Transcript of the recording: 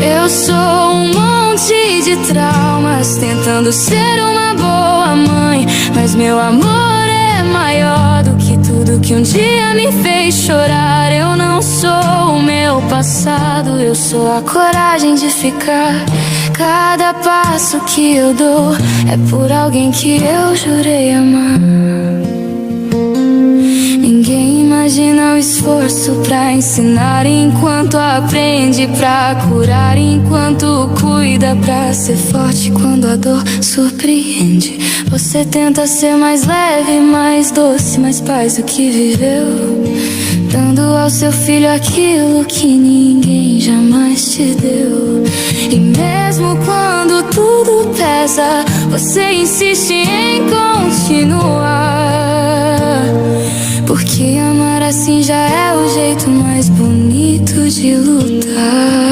Eu sou um monte de traumas tentando ser uma boa mãe, mas meu amor é maior do que tudo que um dia me fez chorar. Eu não sou o meu passado, eu sou a coragem de ficar. Cada passo que eu dou é por alguém que eu jurei amar. Ninguém imagina o esforço pra ensinar, enquanto aprende pra curar, enquanto cuida pra ser forte quando a dor surpreende. Você tenta ser mais leve, mais doce, mais paz do que viveu, dando ao seu filho aquilo que ninguém jamais te deu. E mesmo quando tudo pesa, você insiste em continuar, porque amar assim já é o jeito mais bonito de lutar.